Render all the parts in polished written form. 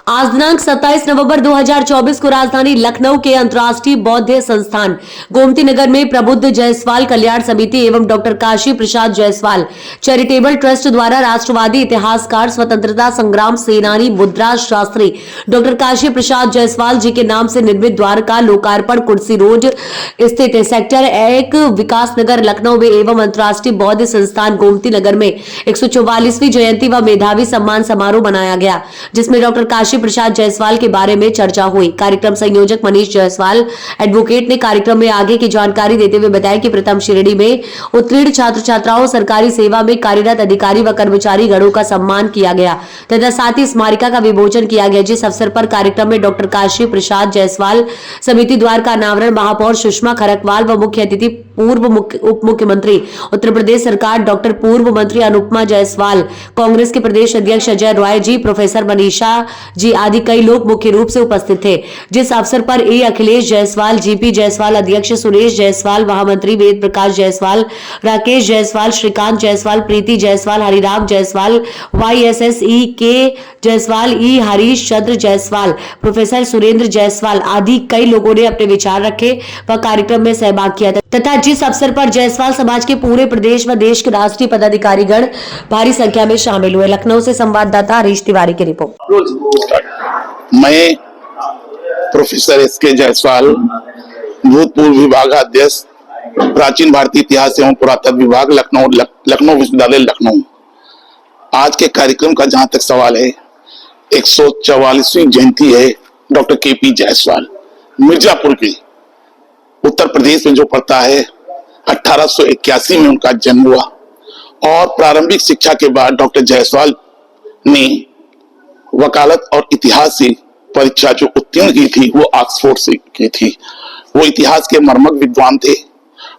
आज दिनांक 27 नवंबर 2024 को राजधानी लखनऊ के अंतर्राष्ट्रीय बौद्ध संस्थान गोमती नगर में प्रबुद्ध जायसवाल कल्याण समिति एवं doctor Kashi Prasad Jaiswal charitable trust द्वारा राष्ट्रवादी इतिहासकार स्वतंत्रता संग्राम सेनानी मुद्रा शास्त्री डॉक्टर काशी प्रसाद जायसवाल जी के नाम से निर्मित द्वार का लोकार्पण कुर्सी रोड स्थित सेक्टर 1 विकास नगर लखनऊ में एवं अंतर्राष्ट्रीय बौद्ध संस्थान गोमती नगर में 144वीं जयंती व मेधावी सम्मान समारोह मनाया गया, जिसमें डॉक्टर काशी प्रसाद जायसवाल के बारे में चर्चा हुई। कार्यक्रम संयोजक मनीष जायसवाल एडवोकेट ने कार्यक्रम में आगे की जानकारी देते हुए बताया कि प्रथम श्रेणी में उत्तीर्ण छात्र छात्राओं, सरकारी सेवा में कार्यरत अधिकारी व कर्मचारी गणों का सम्मान किया गया तथा साथ ही स्मारिका का विमोचन किया गया। जिस अवसर पर कार्यक्रम में डॉक्टर काशी प्रसाद जायसवाल समिति द्वार का अनावरण महापौर सुषमा खरकवाल व मुख्य अतिथि पूर्व उप मुख्यमंत्री उत्तर प्रदेश सरकार डॉक्टर पूर्व मंत्री अनुपमा जायसवाल, कांग्रेस के प्रदेश अध्यक्ष अजय रॉय जी, प्रोफेसर मनीषा जी आदि कई लोग मुख्य रूप से उपस्थित थे। जिस अवसर पर ए अखिलेश जायसवाल, जीपी जायसवाल, अध्यक्ष सुरेश जायसवाल, महामंत्री वेद प्रकाश जायसवाल, राकेश जायसवाल, श्रीकांत जायसवाल, प्रीति जायसवाल, हरिराम जायसवाल, YSSE के जायसवाल, ई हरीश चंद्र जायसवाल, प्रोफेसर सुरेंद्र जायसवाल आदि कई लोगों ने अपने विचार रखे व कार्यक्रम में सहभाग किया तथा जिस अवसर पर जायसवाल समाज के पूरे प्रदेश व देश के राष्ट्रीय पदाधिकारीगण भारी संख्या में शामिल हुए। लखनऊ से संवाददाता हरीश तिवारी की रिपोर्ट। मैं प्रोफेसर SK जायसवाल, भूतपूर्व विभागाध्यक्ष, प्राचीन भारतीय इतिहास एवं पुरातत्व विभाग, लखनऊ विश्वविद्यालय लखनऊ। आज के कार्यक्रम का जहां तक सवाल है, 144वीं जयंती है डॉक्टर KP जायसवाल, मिर्जापुर की उत्तर प्रदेश में जो पड़ता है। 1881 में उनका जन्म हुआ और प्रारंभिक शिक्षा के बाद डॉक्टर जायसवाल ने वकालत और इतिहास की परीक्षा जो उत्तीर्ण की थी वो ऑक्सफोर्ड से की थी। वो इतिहास के मर्मज्ञ विद्वान थे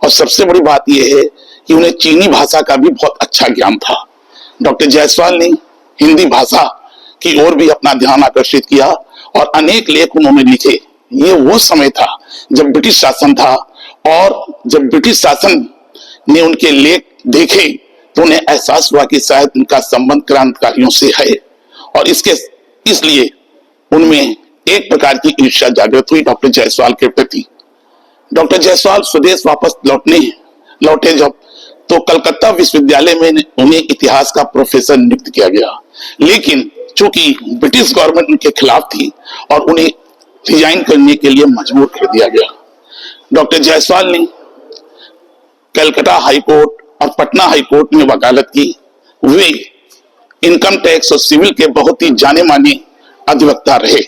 और सबसे बड़ी बात यह है कि उन्हें चीनी भाषा का भी बहुत अच्छा ज्ञान था। डॉक्टर जायसवाल ने हिंदी भाषा की ओर भी अपना ध्यान आकर्षित किया और अनेक लेख उन्होंने लिखे। ये वो समय था जब ब्रिटिश शासन था और जब ब्रिटिश शासन ने उनके लेख देखे तो उन्हें एहसास हुआ कि शायद उनका संबंध क्रांतिकारियों से है और इसलिए उनमें एक प्रकार की ईर्ष्या जागृत हुई डॉक्टर जायसवाल के प्रति। डॉक्टर जायसवाल स्वदेश वापस लौटे जब तो कलकत्ता विश्वविद्यालय में उन्हें इतिहास का प्रोफेसर नियुक्त किया गया, लेकिन चूंकि ब्रिटिश गवर्नमेंट उनके खिलाफ थी और उन्हें रिजाइन करने के लिए मजबूर कर दिया गया। डॉक्टर जायसवाल ने कलकत्ता हाईकोर्ट और पटना हाईकोर्ट में वकालत की। वे इनकम टैक्स और सिविल के बहुत ही जाने माने अधिवक्ता रहे।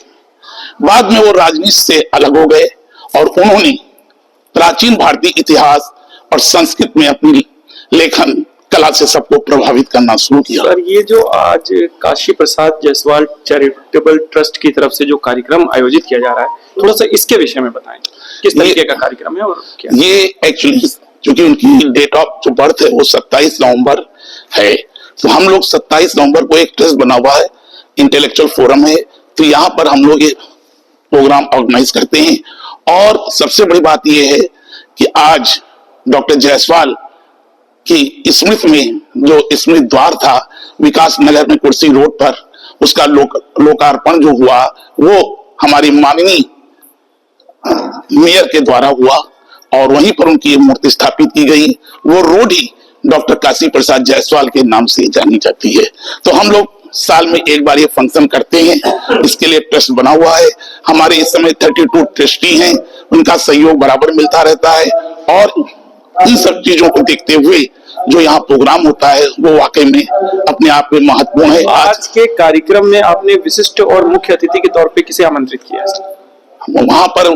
बाद में वो राजनीति से अलग हो गए और उन्होंने प्राचीन भारतीय इतिहास और संस्कृत में अपनी लेखन कला से सबको प्रभावित करना शुरू किया। सर, ये जो आज काशी प्रसाद जायसवाल चैरिटेबल ट्रस्ट की तरफ से जो कार्यक्रम आयोजित किया जा रहा है, थोड़ा सा इसके विषय में बताएं, किस तरीके का कार्यक्रम है और क्या? ये एक्चुअली क्योंकि उनकी डेट ऑफ जो बर्थ है वो 27 नवंबर है, तो हम लोग 27 नवंबर को एक ट्रस्ट बना हुआ है, इंटेलेक्चुअल फोरम है, तो यहाँ पर हम लोग ये प्रोग्राम ऑर्गेनाइज करते हैं। और सबसे बड़ी बात यह है कि आज डॉक्टर जायसवाल की स्मृति में जो स्मृति द्वार था विकास नगर में कुर्सी रोड पर, उसका लोकार्पण जो हुआ वो हमारी माननीय मेयर के द्वारा हुआ और वहीं पर उनकी मूर्ति स्थापित की गई। वो रोड ही डॉक्टर काशी प्रसाद जायसवाल के नाम से जानी जाती है। तो हम लोग साल में एक बार ये फंक्शन करते हैं, इसके लिए ट्रस्ट बना हुआ है। हमारे इस समय 32 ट्रस्टी हैं, उनका सहयोग बराबर मिलता रहता है और इन सब चीजों को देखते हुए जो यहाँ प्रोग्राम होता है वो वाकई में अपने आप में महत्वपूर्ण है। आज के कार्यक्रम में आपने विशिष्ट और मुख्य अतिथि के तौर पे किसे आमंत्रित किया है? वहां पर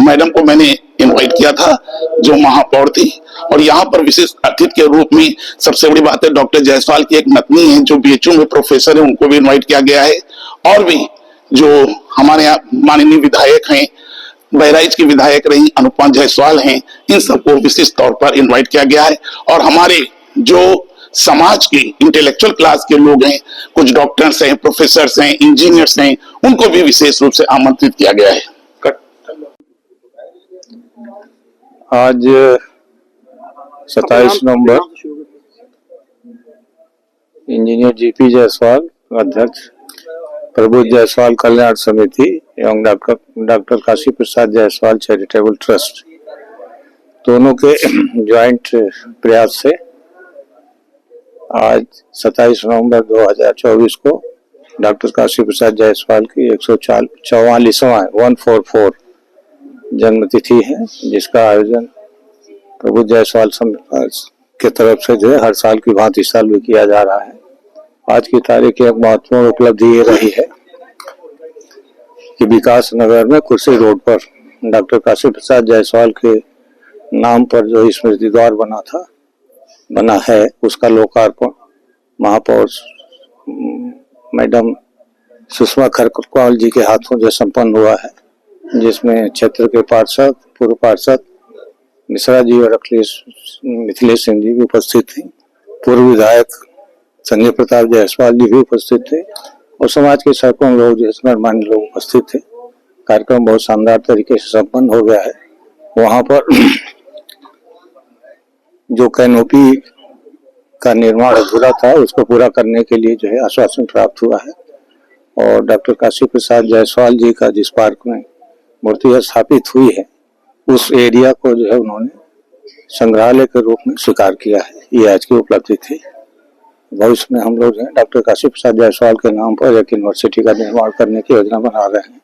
मैडम को मैंने इनवाइट किया था जो महापौर थी, और यहाँ पर विशेष अतिथि के रूप में सबसे बड़ी बात है डॉक्टर जायसवाल की एक नतनी है जो BHU में प्रोफेसर है, उनको भी इनवाइट किया गया है। और भी जो हमारे यहाँ माननीय विधायक हैं, बहराइच की विधायक रही अनुपमा जायसवाल हैं, इन सबको विशेष तौर पर इनवाइट किया गया है। और हमारे जो समाज के इंटेलेक्चुअल क्लास के लोग हैं, कुछ डॉक्टर्स हैं, प्रोफेसर्स हैं, इंजीनियर्स हैं, उनको भी विशेष रूप से आमंत्रित किया गया है। आज 27 नवंबर इंजीनियर GP जायसवाल अध्यक्ष, प्रबुद्ध जायसवाल कल्याण समिति एवं doctor Kashi Prasad Jaiswal charitable trust दोनों के ज्वाइंट प्रयास से आज 27 नवंबर 2024 को डॉक्टर काशी प्रसाद जायसवाल की 144 जन्मतिथि है, जिसका आयोजन प्रबुद्ध जायसवाल की तरफ से जो है हर साल की भांति इस साल भी किया जा रहा है। आज की तारीख की एक महत्वपूर्ण उपलब्धि ये रही है कि विकास नगर में कुर्सी रोड पर डॉक्टर काशी प्रसाद जायसवाल के नाम पर जो स्मृति द्वार बना है, उसका लोकार्पण महापौर मैडम सुषमा खरकवाल जी के हाथों जो संपन्न हुआ है, जिसमें क्षेत्र के पार्षद, पूर्व पार्षद मिश्रा जी और अखिलेश मिथिलेश सिंह जी भी उपस्थित थे। पूर्व विधायक संजय प्रताप जायसवाल जी भी उपस्थित थे और समाज के सैकड़ों लोग, गणमान्य लोग उपस्थित थे। कार्यक्रम बहुत शानदार तरीके से संपन्न हो गया है। वहां पर जो कैनोपी का निर्माण अधूरा था, उसको पूरा करने के लिए जो है आश्वासन प्राप्त हुआ है और डॉक्टर काशी प्रसाद जायसवाल जी का जिस पार्क में मूर्ति स्थापित हुई है, उस एरिया को जो है उन्होंने संग्रहालय के रूप में स्वीकार किया है। ये आज की उपलब्धि थी। भविष्य में हम लोग डॉक्टर काशी प्रसाद जायसवाल के नाम पर एक यूनिवर्सिटी का निर्माण करने की योजना बना रहे हैं।